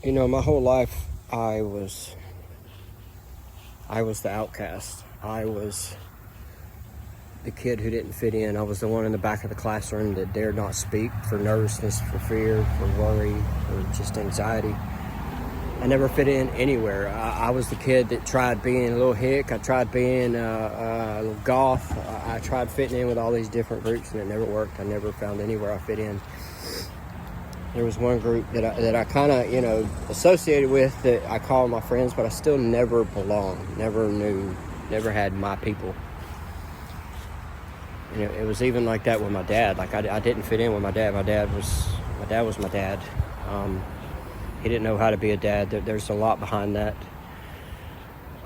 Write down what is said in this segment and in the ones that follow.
My whole life I was the outcast. I was the kid who didn't fit in. I was the one in the back of the classroom that dared not speak for nervousness, for fear, for worry, for just anxiety. I never fit in anywhere. I was the kid that tried being a little hick. I tried being a little goth. I tried fitting in with all these different groups, and it never worked. I never found anywhere I fit in. There was one group that I kind of, associated with, that I called my friends, but I still never belonged, never knew, never had my people. And it was even like that with my dad. Like I didn't fit in with my dad. My dad was my dad. He didn't know how to be a dad. There's a lot behind that.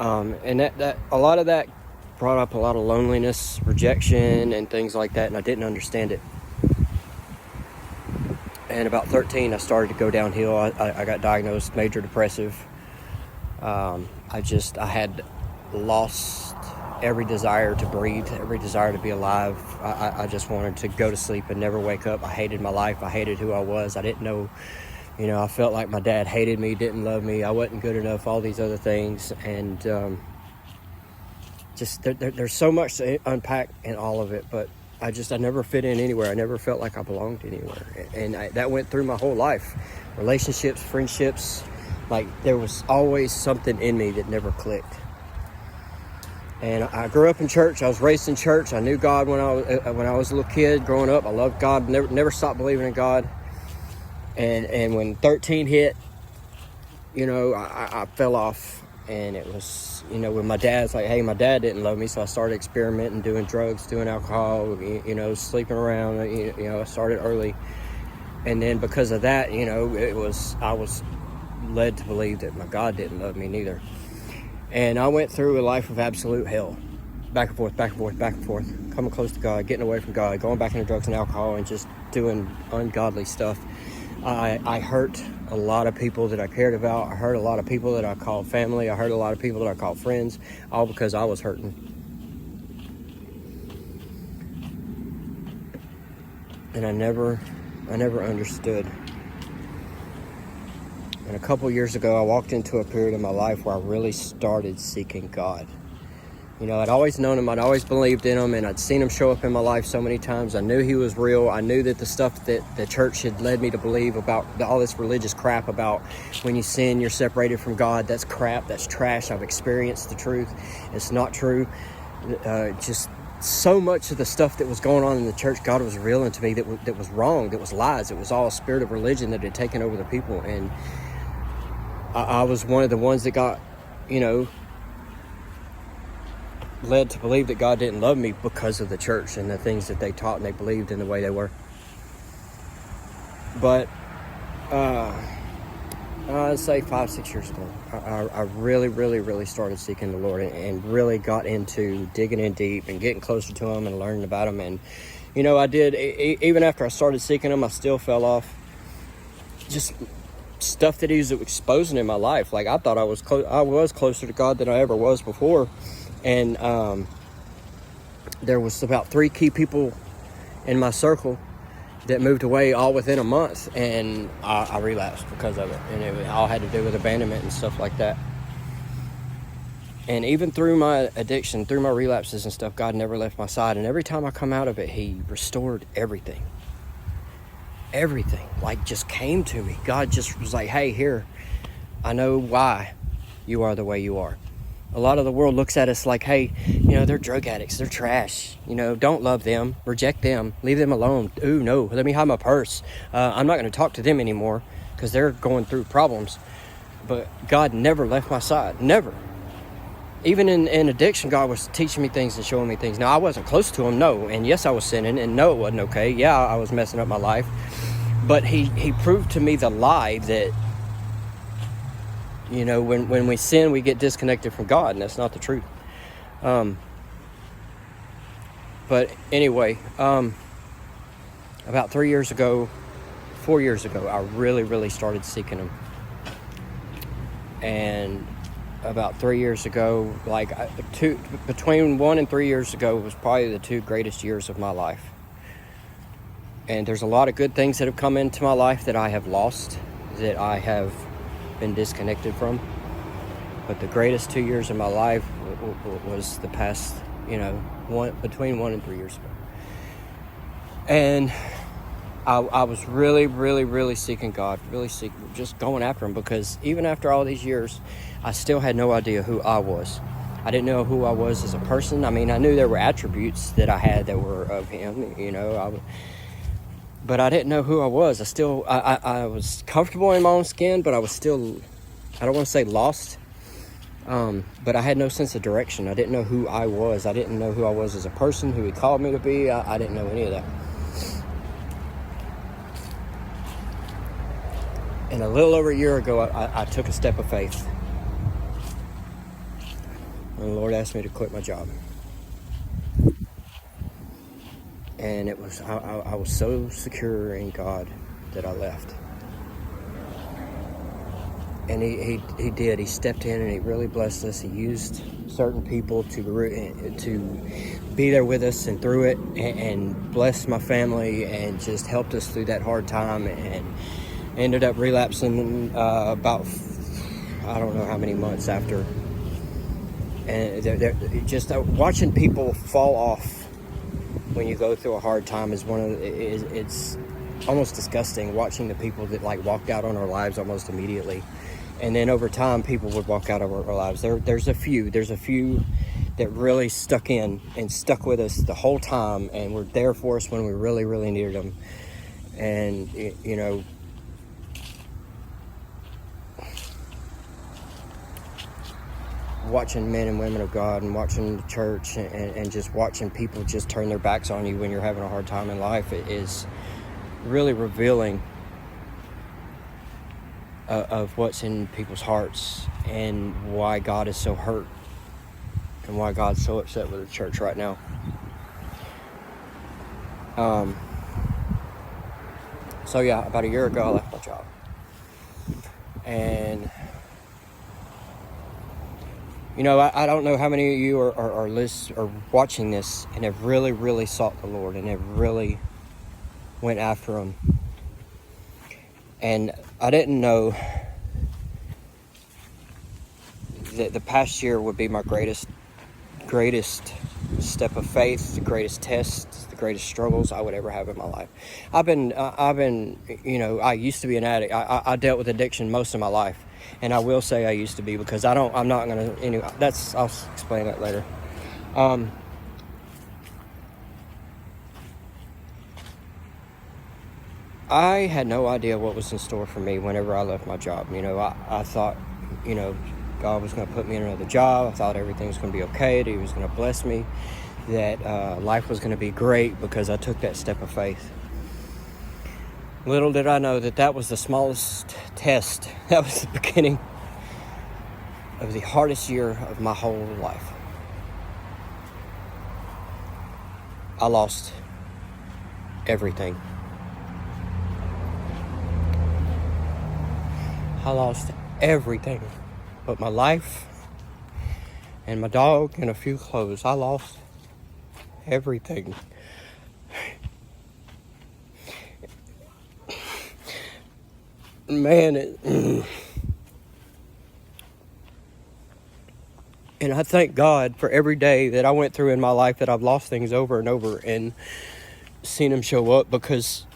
And that a lot of that brought up a lot of loneliness, rejection, and things like that, and I didn't understand it. And about 13, I started to go downhill. I got diagnosed major depressive. I had lost every desire to breathe, every desire to be alive. I just wanted to go to sleep and never wake up. I hated my life. I hated who I was. I didn't know, I felt like my dad hated me, didn't love me. I wasn't good enough, all these other things. And there's so much to unpack in all of it, but I never fit in anywhere. I never felt like I belonged anywhere. And that went through my whole life. Relationships, friendships, like there was always something in me that never clicked. And I grew up in church. I was raised in church. I knew God when I was a little kid growing up. I loved God, never stopped believing in God. And when 13 hit, I fell off. And it was, when my dad's like, hey, my dad didn't love me, so I started experimenting, doing drugs, doing alcohol, sleeping around, I started early. And then because of that, I was led to believe that my God didn't love me neither. And I went through a life of absolute hell, back and forth, coming close to God, getting away from God, going back into drugs and alcohol, and just doing ungodly stuff. I hurt a lot of people that I cared about. I hurt a lot of people that I called family. I hurt a lot of people that I called friends, all because I was hurting. And I never understood. And a couple years ago, I walked into a period in my life where I really started seeking God. I'd always known him, I'd always believed in him, and I'd seen him show up in my life so many times. I knew he was real. I knew that the stuff that the church had led me to believe about, all this religious crap about when you sin, you're separated from God, that's crap, that's trash. I've experienced the truth. It's not true. Just so much of the stuff that was going on in the church, God was revealing to me that was wrong, that was lies. It was all a spirit of religion that had taken over the people. And I was one of the ones that got, led to believe that God didn't love me because of the church and the things that they taught and they believed in the way they were. But I'd say 5-6 years ago, I really started seeking the Lord and really got into digging in deep and getting closer to him and learning about him. And I did, even after I started seeking him, I still fell off. Just stuff that he was exposing in my life. Like I thought I was closer to God than I ever was before. And there was about 3 key people in my circle that moved away all within a month, and I relapsed because of it. And it all had to do with abandonment and stuff like that. And even through my addiction, through my relapses and stuff, God never left my side. And every time I come out of it, he restored everything. Everything, like, just came to me. God just was like, hey, here, I know why you are the way you are. A lot of the world looks at us like, hey, they're drug addicts, they're trash, don't love them, reject them, leave them alone. Ooh, no, let me hide my purse. I'm not going to talk to them anymore because they're going through problems. But God never left my side, never. Even in addiction, God was teaching me things and showing me things. Now, I wasn't close to him, no, and yes, I was sinning, and no, it wasn't okay. Yeah, I was messing up my life. But he proved to me the lie that, when we sin, we get disconnected from God, and that's not the truth. But anyway, about 4 years ago, I really started seeking him. And about 3 years ago, between 1 and 3 years ago was probably the 2 greatest years of my life. And there's a lot of good things that have come into my life that I have lost, that I have been disconnected from. But the greatest 2 years of my life was the past, between 1 and 3 years ago. And I was really, really, really seeking God, just going after him, because even after all these years, I still had no idea who I was. I didn't know who I was as a person. I mean, I knew there were attributes that I had that were of him, but I didn't know who I was. I was comfortable in my own skin, but I was still, I don't want to say lost, but I had no sense of direction. I didn't know who I was. I didn't know who I was as a person, who he called me to be. I didn't know any of that. And a little over a year ago, I took a step of faith. And the Lord asked me to quit my job. And it was, I was so secure in God that I left. And he did. He stepped in and he really blessed us. He used certain people to be there with us and through it, and blessed my family and just helped us through that hard time, and ended up relapsing about, I don't know how many months after. And just watching people fall off when you go through a hard time is it's almost disgusting, watching the people that walked out on our lives almost immediately. And then over time, people would walk out of our lives. There's a few that really stuck in and stuck with us the whole time, and were there for us when we really, really needed them. And, watching men and women of God, and watching the church, and just watching people just turn their backs on you when you're having a hard time in life, it is really revealing of what's in people's hearts, and why God is so hurt, and why God's so upset with the church right now. So yeah, about a year ago, I left my job. And I don't know how many of you are listening or watching this and have really, really sought the Lord and have really went after him. And I didn't know that the past year would be my greatest step of faith, the greatest tests, the greatest struggles I would ever have in my life. I used to be an addict. I dealt with addiction most of my life. And I will say I used to be, because I'm not going to, I'll explain that later. I had no idea what was in store for me whenever I left my job. I thought, God was going to put me in another job. I thought everything was going to be okay, that he was going to bless me, that life was going to be great because I took that step of faith. Little did I know that was the smallest test. That was the beginning of the hardest year of my whole life. I lost everything. I lost everything but my life and my dog and a few clothes. I lost everything. Man, and I thank God for every day that I went through in my life that I've lost things over and over and seen him show up, because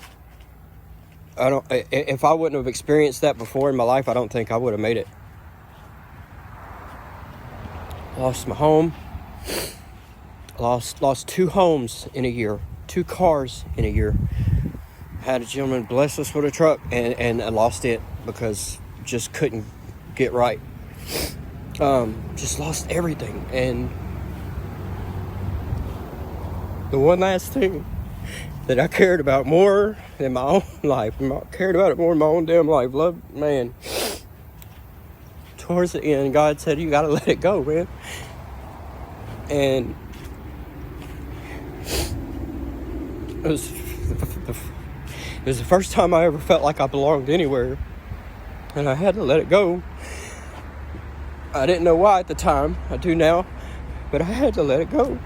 if I wouldn't have experienced that before in my life, I don't think I would have made it. Lost my home. Lost 2 homes in a year, 2 cars in a year. Had a gentleman bless us with a truck, and I lost it because just couldn't get right. Just lost everything. And the one last thing that I cared about more than my own life, cared about it more than my own damn life, towards the end, God said, you gotta let it go, man. And it was the first time I ever felt like I belonged anywhere, and I had to let it go. I didn't know why at the time. I do now, but I had to let it go.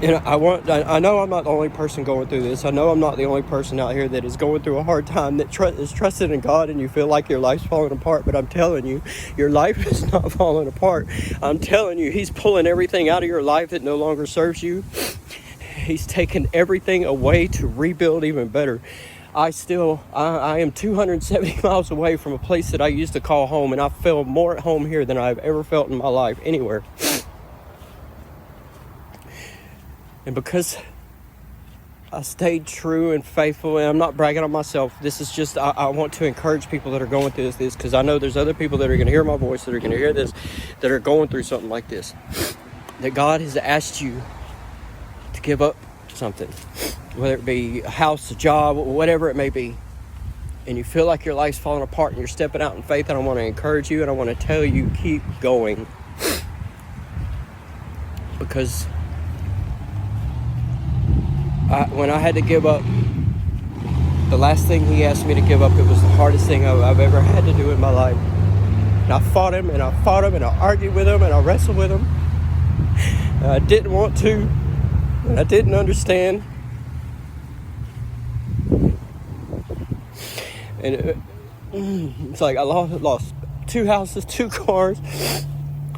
And I know I'm not the only person going through this. I know I'm not the only person out here that is going through a hard time, that is trusting in God, and you feel like your life's falling apart. But I'm telling you, your life is not falling apart. I'm telling you, He's pulling everything out of your life that no longer serves you. He's taken everything away to rebuild even better. I am 270 miles away from a place that I used to call home, and I feel more at home here than I've ever felt in my life anywhere. And because I stayed true and faithful, and I'm not bragging on myself, this is just, I want to encourage people that are going through this, because I know there's other people that are going to hear my voice, that are going to hear this, that are going through something like this. That God has asked you to give up something, whether it be a house, a job, whatever it may be, and you feel like your life's falling apart and you're stepping out in faith. And I want to encourage you, and I want to tell you, keep going. Because when I had to give up, the last thing He asked me to give up, it was the hardest thing I've ever had to do in my life. And I fought Him, and I argued with Him, and I wrestled with Him. And I didn't want to, and I didn't understand. And it's like I lost 2 houses, 2 cars.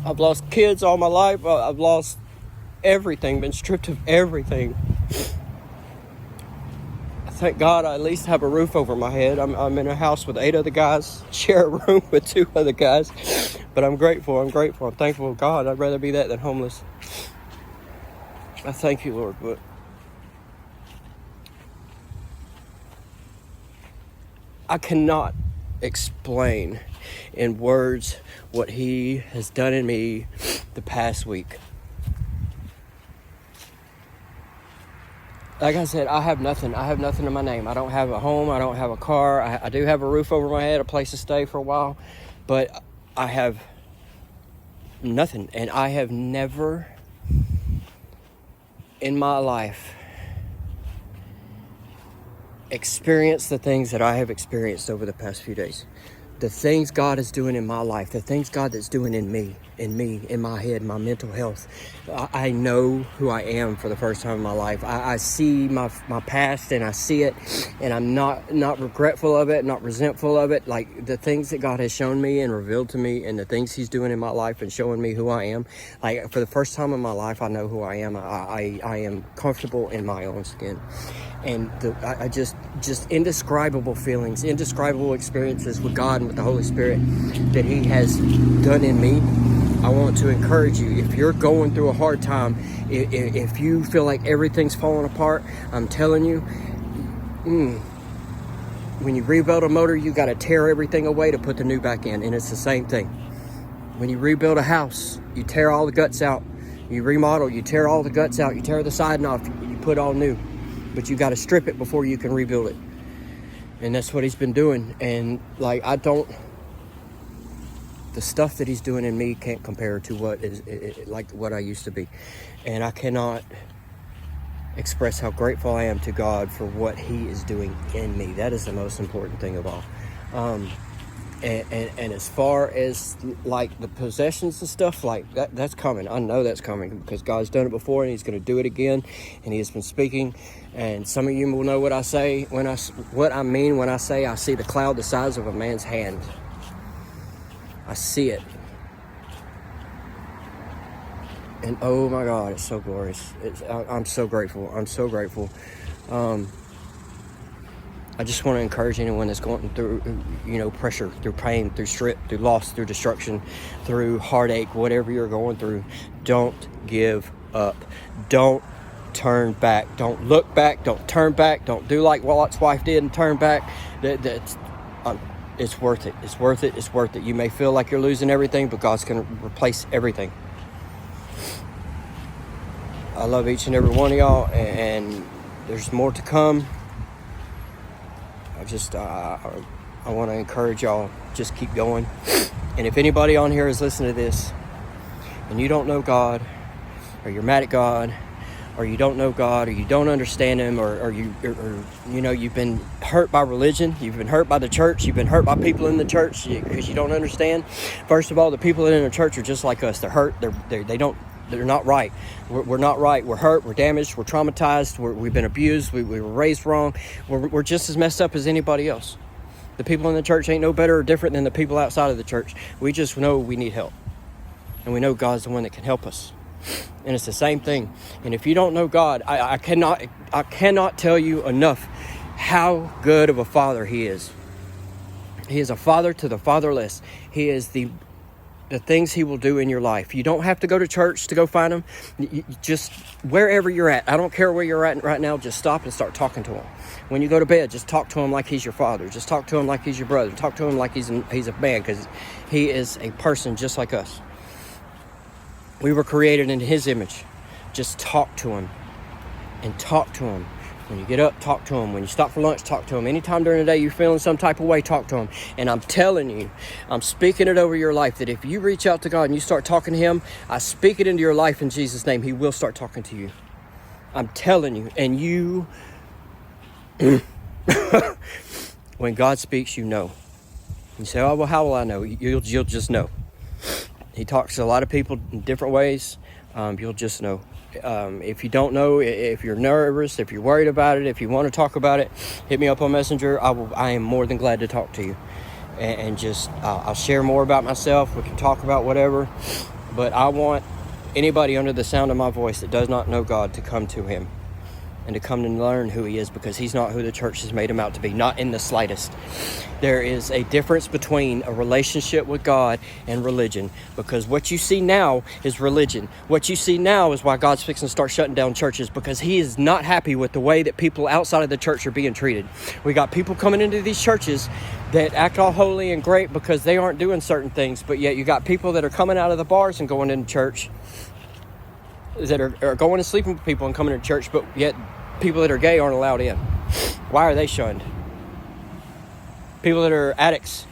I've lost kids all my life. I've lost everything, been stripped of everything. Thank God I at least have a roof over my head. I'm in a house with 8 other guys, share a room with 2 other guys. But I'm grateful. I'm thankful to God. I'd rather be that than homeless. I thank you, Lord. But I cannot explain in words what He has done in me the past week. Like I said, I have nothing. I have nothing in my name. I don't have a home. I don't have a car. I do have a roof over my head, a place to stay for a while. But I have nothing. And I have never in my life experienced the things that I have experienced over the past few days. The things God is doing in my life, the things God is doing in me, in my head, my mental health. I know who I am for the first time in my life. I see my past, and I see it, and I'm not regretful of it, not resentful of it. Like the things that God has shown me and revealed to me, and the things He's doing in my life and showing me who I am. Like for the first time in my life, I know who I am. I am comfortable in my own skin. And I just indescribable feelings, indescribable experiences with God and with the Holy Spirit that He has done in me. I want to encourage you, if you're going through a hard time, if you feel like everything's falling apart, I'm telling you, when you rebuild a motor, you got to tear everything away to put the new back in. And it's the same thing. When you rebuild a house, you tear all the guts out. You remodel, you tear all the guts out. You tear the siding off, you put all new. But you got to strip it before you can rebuild it. And that's what He's been doing. And like, the stuff that He's doing in me can't compare to what I used to be. And I cannot express how grateful I am to God for what He is doing in me. That is the most important thing of all. And as far as like the possessions and stuff, like that's coming. I know that's coming because God's done it before, and He's going to do it again. And He has been speaking. And some of you will know what I say what I mean when I say I see the cloud the size of a man's hand. I see it. And oh my God, it's so glorious. I'm so grateful. I'm so grateful. I just want to encourage anyone that's going through, pressure, through pain, through strip, through loss, through destruction, through heartache, whatever you're going through. Don't give up. Don't turn back. Don't look back. Don't turn back. Don't do like Lot's wife did and turn back. It's worth it. It's worth it. It's worth it. You may feel like you're losing everything, but God's going to replace everything. I love each and every one of y'all, and there's more to come. I want to encourage y'all, just keep going. And if anybody on here is listening to this and you don't know God, or you're mad at God, or you don't know God, or you don't understand Him, or you've been hurt by religion, you've been hurt by the church, you've been hurt by people in the church because you don't understand. First of all, the people in the church are just like us. They're hurt. They don't They're not right. We're not right. We're hurt. We're damaged. We're traumatized. We've been abused. We were raised wrong. We're just as messed up as anybody else. The people in the church ain't no better or different than the people outside of the church. We just know we need help. And we know God's the one that can help us. And it's the same thing. And if you don't know God, I cannot tell you enough how good of a father he is. He is a father to the fatherless. He is the things he will do in your life. You don't have to go to church to go find him. You just wherever you're at. I don't care where you're at right now. Just stop and start talking to him. When you go to bed, just talk to him like he's your father. Just talk to him like he's your brother. Talk to him like he's a man, because he is a person just like us. We were created in his image. Just talk to him and talk to him. When you get up, talk to him. When you stop for lunch, talk to him. Anytime during the day you're feeling some type of way, talk to him. And I'm telling you, I'm speaking it over your life, that if you reach out to God and you start talking to him, I speak it into your life in Jesus' name. He will start talking to you. I'm telling you. And you, when God speaks, you know. You say, oh, well, how will I know? You'll just know. He talks to a lot of people in different ways. You'll just know. If you don't know, if you're nervous, if you're worried about it, if you want to talk about it, hit me up on Messenger. I am more than glad to talk to you. And just, I'll share more about myself. We can talk about whatever. But I want anybody under the sound of my voice that does not know God to come to him. And to come and learn who he is, because he's not who the church has made him out to be, not in the slightest. There is a difference between a relationship with God and religion, because what you see now is religion. What you see now is why God's fixing to start shutting down churches, because he is not happy with the way that people outside of the church are being treated. We got people coming into these churches that act all holy and great because they aren't doing certain things, but yet you got people that are coming out of the bars and going into church, that are going and sleeping with people and coming to church, but yet people that are gay aren't allowed in. Why are they shunned? People that are addicts,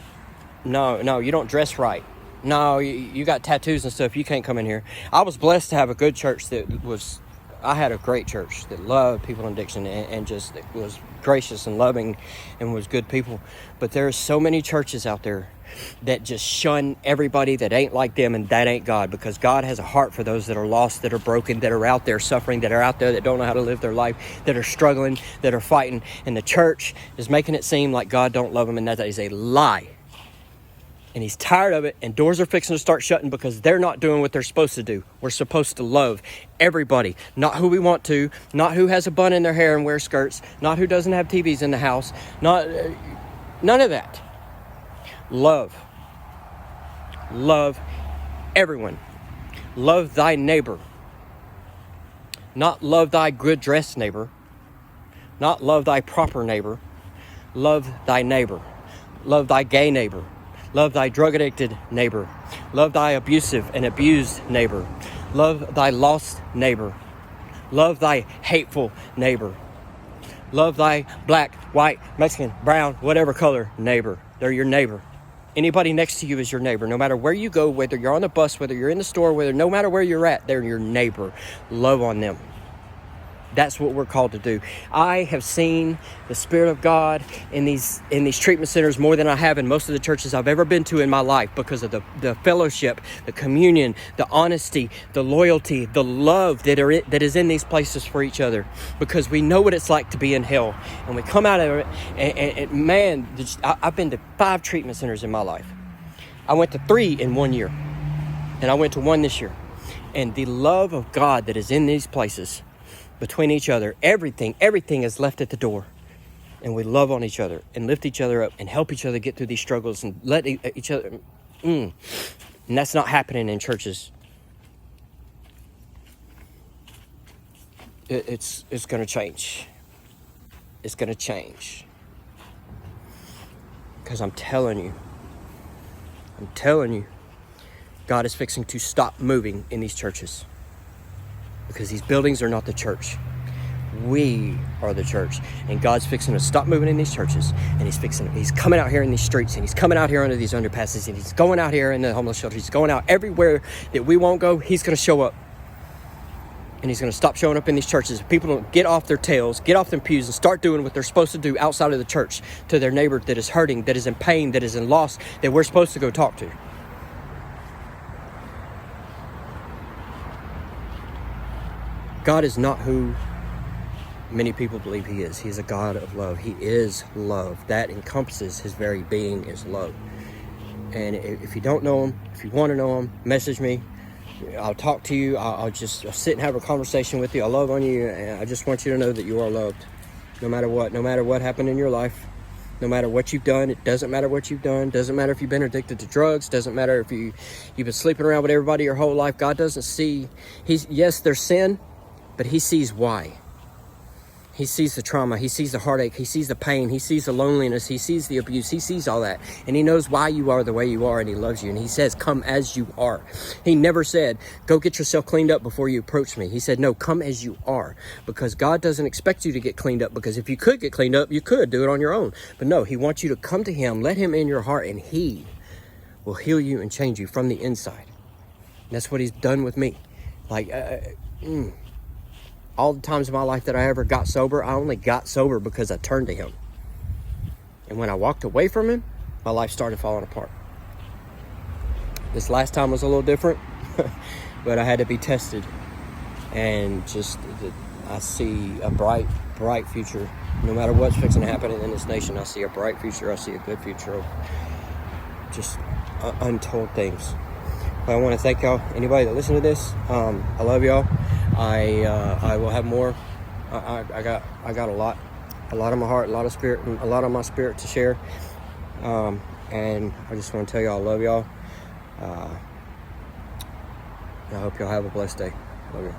no, you don't dress right. No, you got tattoos and stuff, you can't come in here. I was blessed to have a good church I had a great church that loved people in addiction and just was gracious and loving and was good people. But there are so many churches out there that just shun everybody that ain't like them, and that ain't God, because God has a heart for those that are lost, that are broken, that are out there suffering, that are out there that don't know how to live their life, that are struggling, that are fighting. And the church is making it seem like God don't love them, and that is a lie. And he's tired of it, and doors are fixing to start shutting because they're not doing what they're supposed to do. We're supposed to love everybody, not who we want to, not who has a bun in their hair and wears skirts, not who doesn't have TVs in the house, none of that. Love everyone. Love thy neighbor. Not love thy good dressed neighbor, not love thy proper neighbor. Love thy neighbor. Love thy gay neighbor. Love thy drug-addicted neighbor. Love thy abusive and abused neighbor. Love thy lost neighbor. Love thy hateful neighbor. Love thy black, white, Mexican, brown, whatever color neighbor. They're your neighbor. Anybody next to you is your neighbor. No matter where you go, whether you're on the bus, whether you're in the store, no matter where you're at, they're your neighbor. Love on them. That's what we're called to do. I have seen the Spirit of God in these treatment centers more than I have in most of the churches I've ever been to in my life, because of the fellowship, the communion, the honesty, the loyalty, the love that is in these places for each other, because we know what it's like to be in hell. And we come out of it, and man, I've been to 5 treatment centers in my life. I went to 3 in 1 year, and I went to 1 this year. And the love of God that is in these places, between each other, everything is left at the door, and we love on each other and lift each other up and help each other get through these struggles and let each other and that's not happening in churches. It's gonna change. It's gonna change, because I'm telling you, God is fixing to stop moving in these churches. Because these buildings are not the church. We are the church. And God's fixing to stop moving in these churches. And he's coming out here in these streets. And he's coming out here under these underpasses. And he's going out here in the homeless shelters. He's going out everywhere that we won't go. He's going to show up. And he's going to stop showing up in these churches. If people don't get off their tails, get off their pews, and start doing what they're supposed to do outside of the church to their neighbor that is hurting, that is in pain, that is in loss, that we're supposed to go talk to. God is not who many people believe he is. He is a God of love. He is love. That encompasses his very being is love. And if you don't know him, if you want to know him, message me. I'll talk to you. I'll sit and have a conversation with you. I love on you, and I just want you to know that you are loved. No matter what happened in your life, no matter what you've done. It doesn't matter what you've done. Doesn't matter if you've been addicted to drugs. Doesn't matter if you've been sleeping around with everybody your whole life. God doesn't see. Yes, there's sin, but he sees why. He sees the trauma. He sees the heartache. He sees the pain. He sees the loneliness. He sees the abuse. He sees all that. And he knows why you are the way you are, and he loves you. And he says, come as you are. He never said, go get yourself cleaned up before you approach me. He said, no, come as you are. Because God doesn't expect you to get cleaned up. Because if you could get cleaned up, you could do it on your own. But no, he wants you to come to him. Let him in your heart, and he will heal you and change you from the inside. And that's what he's done with me. All the times in my life that I ever got sober, I only got sober because I turned to him. And when I walked away from him, my life started falling apart. This last time was a little different, but I had to be tested. And I see a bright future. No matter what's fixing to happen in this nation, I see a bright future. I see a good future of just untold things. But I want to thank y'all, anybody that listened to this. I love y'all. I will have more. I got a lot of my heart, a lot of spirit, and a lot of my spirit to share. And I just want to tell y'all I love y'all. I hope y'all have a blessed day. Love you.